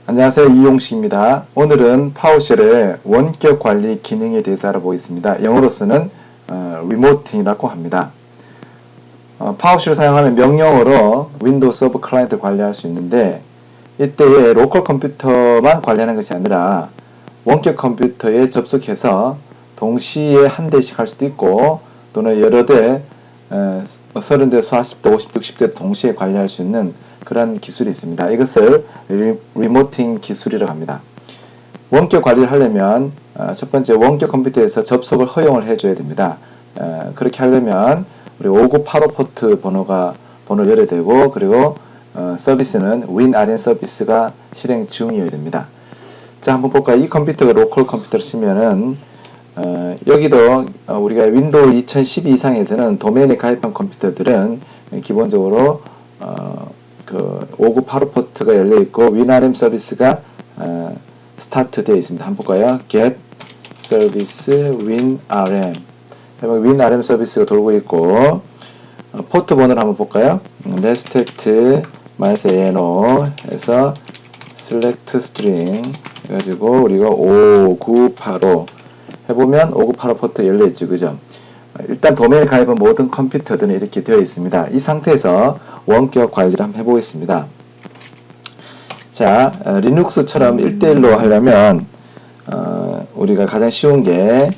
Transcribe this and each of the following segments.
안녕하세요. 이용식입니다. 오늘은 파워쉘의 원격 관리 기능에 대해서 알아보겠습니다. 영어로서는 리모팅이라고 합니다. 파워쉘을 사용하면 명령어로 윈도우 서버 클라이언트를 관리할 수 있는데 이때에 로컬 컴퓨터만 관리하는 것이 아니라 원격 컴퓨터에 접속해서 동시에 한 대씩 할 수도 있고 또는 여러 대 30대, 40대, 50대, 60대 동시에 관리할 수 있는 그런 기술이 있습니다. 이것을 리모팅 기술이라고 합니다. 원격 관리를 하려면 첫 번째 원격 컴퓨터에서 접속을 허용을 해줘야 됩니다. 그렇게 하려면 우리 5985 포트 번호를 열어야 되고 그리고 서비스는 WinRM 서비스가 실행 중이어야 됩니다. 자, 한번 볼까요? 이 컴퓨터가 로컬 컴퓨터를 치면은 여기도 우리가 윈도우 2012 이상에서는 도메인에 가입한 컴퓨터들은 기본적으로 그 5985 포트가 열려 있고 WinRM 서비스가 스타트 되어 있습니다. 한번 볼까요? Get 서비스 WinRM. WinRM 서비스가 돌고 있고 포트 번호를 한번 볼까요? Nestet -ANO 해서 Select String 해가지고 우리가 5985 해보면 5985 포트 열려 있죠, 그죠? 일단 도메인에 가입한 모든 컴퓨터들은 이렇게 되어 있습니다. 이 상태에서 원격 관리를 한번 해보겠습니다. 자, 리눅스처럼 1대1로 하려면 우리가 가장 쉬운 게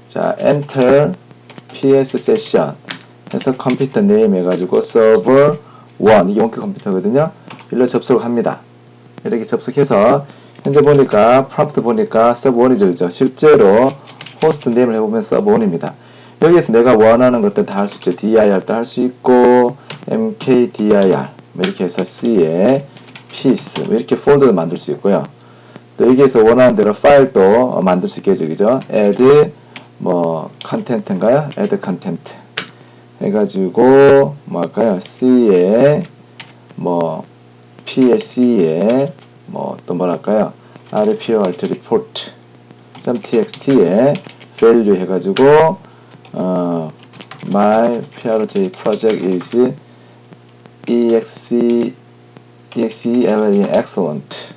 자, Enter PS Session 해서 컴퓨터 네임 해가지고 Server 1 이게 원격 컴퓨터거든요. 일로 접속을 합니다. 이렇게 접속해서 현재 보니까 프롬프트 보니까 서브1이죠, 그죠? 실제로 호스트 네임을 해보면 서브1입니다. 여기에서 내가 원하는 것들 다 할 수 있죠. dir도 할 수 있고 mkdir 뭐 이렇게 해서 c에 piece 뭐 이렇게 폴더를 만들 수 있고요. 또 여기에서 원하는 대로 파일도 만들 수 있겠죠, 그죠? add 뭐 컨텐트인가요? add content 해가지고 뭐 할까요? c에 뭐 psc에 뭐 또 뭐랄까요? report report .txt에 value 해가지고 my PRJ project is excellent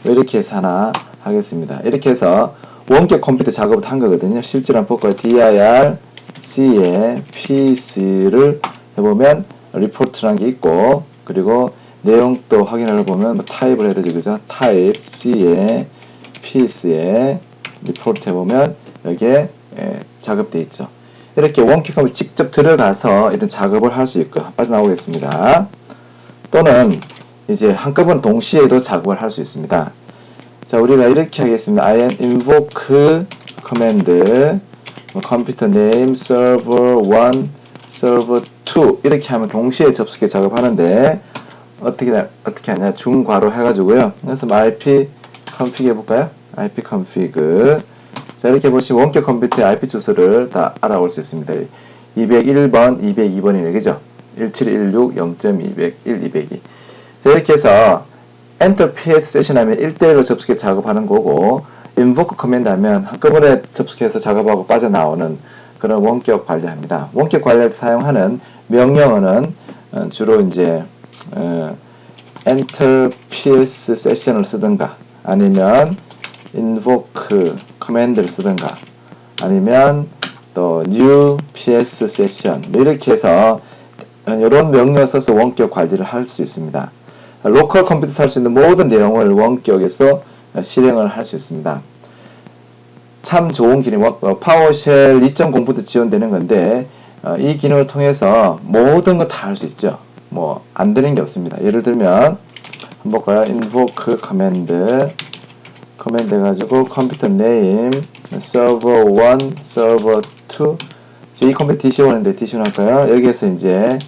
이렇게 해서 하나 하겠습니다. 이렇게 해서 원격 컴퓨터 작업을 한 거거든요. 실제로 한번 볼까요? dir c에 piece를 해보면 report라는 게 있고 그리고 내용도 확인을 해보면 뭐 타입을 해야 되죠, 그죠? 타입 c에 piece에 리포트 해보면 여기에 작업되어 있죠. 이렇게 원격 컴퓨터 직접 들어가서 이런 작업을 할 수 있고 빠져나오겠습니다. 또는 이제 한꺼번에 동시에도 작업을 할 수 있습니다. 자, 우리가 이렇게 하겠습니다. invoke command 컴퓨터 name server 1 server 2 이렇게 하면 동시에 접속해 작업하는데 어떻게 하냐 중괄호 해가지고요. 그래서 IP config 해볼까요? IP config. 자, 이렇게 보시면 원격 컴퓨터의 IP 주소를 다 알아볼 수 있습니다. 201번, 202번이네, 그죠? 1716, 0.201, 202. 자, 이렇게 해서 Enter PS 세션 하면 1대1로 접속해 작업하는 거고, Invoke Command 하면 한꺼번에 접속해서 작업하고 빠져나오는 그런 원격 관리합니다. 원격 관리를 사용하는 명령어는 주로 이제 Enter PS 세션을 쓰든가 아니면 invoke command를 쓰든가 아니면 또 new ps session 이렇게 해서 이런 명령을 써서 원격 관리를 할 수 있습니다. 로컬 컴퓨터에서 할 수 있는 모든 내용을 원격에서 실행을 할 수 있습니다. 참 좋은 기능, 파워쉘 2.0부터 지원되는 건데 이 기능을 통해서 모든 거 다 할 수 있죠. 뭐 안 되는 게 없습니다. 예를 들면 한번 볼까요? invoke command 해가지고 컴퓨터 네임 server 1, server 2 이 컴퓨터 DC1인데 DC1 할까요? 여기에서 이제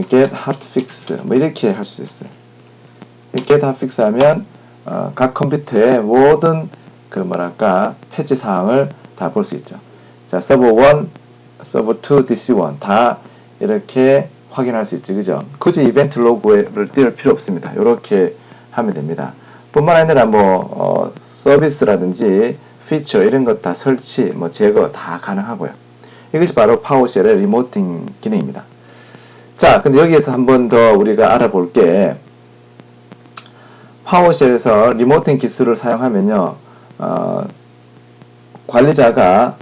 get hotfix 뭐 이렇게 할 수 있어요. get hotfix 하면 각 컴퓨터의 모든 그 뭐랄까 패치 사항을 다 볼 수 있죠. 자, server 1, server 2, DC1 다 이렇게 확인할 수 있죠, 그죠? 굳이 이벤트 로그를 띄울 필요 없습니다. 이렇게 하면 됩니다. 뿐만 아니라 뭐 서비스라든지 피처 이런 것 다 설치, 뭐 제거 다 가능하고요. 이것이 바로 파워쉘의 리모팅 기능입니다. 자, 근데 여기에서 한 번 더 우리가 알아볼 게 파워쉘에서 리모팅 기술을 사용하면요, 관리자가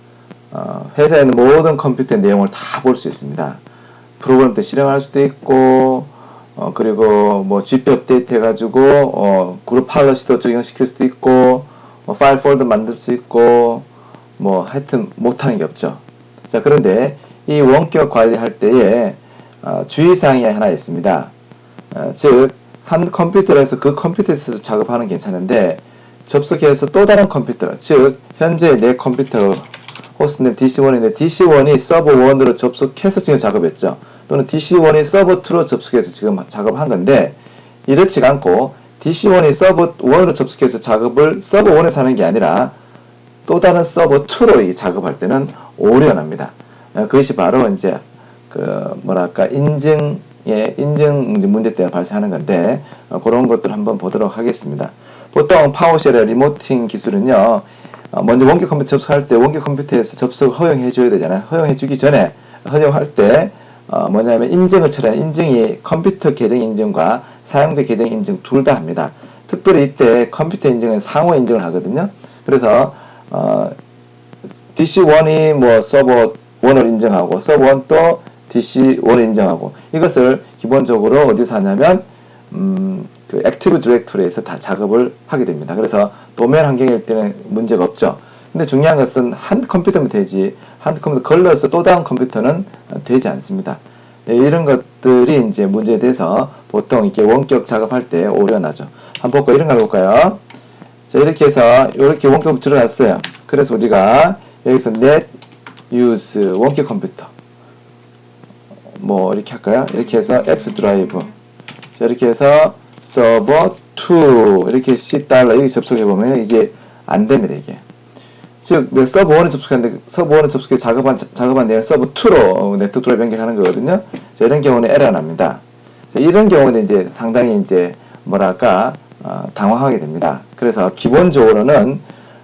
회사에 있는 모든 컴퓨터의 내용을 다 볼 수 있습니다. 프로그램도 실행할 수도 있고, 그리고 뭐 GP 업데이트 해가지고 그룹 팔러시도 적용시킬 수도 있고, 파일 폴더 만들 수 있고, 뭐 하여튼 못하는 게 없죠. 자, 그런데 이 원격 관리할 때에 주의사항이 하나 있습니다. 즉, 한 컴퓨터에서 그 컴퓨터에서 작업하는 게 괜찮은데, 접속해서 또 다른 컴퓨터, 즉 현재 내 컴퓨터 호스트네임 DC1인데 DC1이 서버 1으로 접속해서 지금 작업했죠. 또는 DC1이 서버 2로 접속해서 지금 작업한 건데, 이렇지 않고 DC1이 서버 1으로 접속해서 작업을 서버 1에서 하는 게 아니라 또 다른 서버 2로 작업할 때는 오류가 납니다. 그것이 바로 이제 인증 문제 때문에 발생하는 건데, 그런 것들 한번 보도록 하겠습니다. 보통 파워쉘의 리모팅 기술은요, 먼저 원격 컴퓨터 접속할 때 원격 컴퓨터에서 접속을 허용해 줘야 되잖아요. 허용해 주기 전에, 허용할 때 뭐냐면 인증을 처리하는, 인증이 컴퓨터 계정 인증과 사용자 계정 인증 둘 다 합니다. 특별히 이때 컴퓨터 인증은 상호 인증을 하거든요. 그래서 DC1이 뭐 서버 1을 인증하고 서버 1 또 DC1을 인증하고, 이것을 기본적으로 어디서 하냐면 그 액티브 디렉토리에서 다 작업을 하게 됩니다. 그래서 도면 환경일 때는 문제가 없죠. 근데 중요한 것은 한 컴퓨터면 되지, 한 컴퓨터 걸러서 또 다른 컴퓨터는 되지 않습니다. 네, 이런 것들이 이제 문제돼서 보통 이렇게 원격 작업할 때 오류가 나죠. 한번 볼까요? 이런 거 해볼까요? 자, 이렇게 해서 이렇게 원격 들어갔어요. 그래서 우리가 여기서 net use 원격 컴퓨터 뭐 이렇게 할까요? 이렇게 해서 X 드라이브, 자, 이렇게 해서 서버 2 이렇게 $C 이렇게 접속해 보면 이게 안 됩니다. 이게 즉 서버 1에 접속했는데 서버 1에 접속해 작업한 내용 서버 2로 네트워크 드라이브 연결하는 거거든요. 자, 이런 경우는 에러가 납니다. 자, 이런 경우는 이제 상당히 이제 뭐랄까 당황하게 됩니다. 그래서 기본적으로는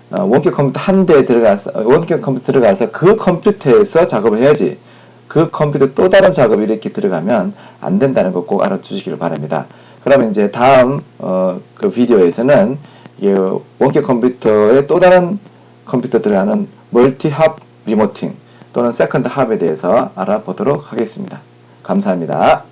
원격 컴퓨터 한 대 들어가서 원격 컴퓨터 들어가서 그 컴퓨터에서 작업을 해야지, 그 컴퓨터 또 다른 작업이 이렇게 들어가면 안 된다는 거 꼭 알아두시기를 바랍니다. 그러면 이제 다음 그 비디오에서는 이게 원격 컴퓨터에 또 다른 컴퓨터 들어가는 멀티 합 리모팅 또는 세컨드 합에 대해서 알아보도록 하겠습니다. 감사합니다.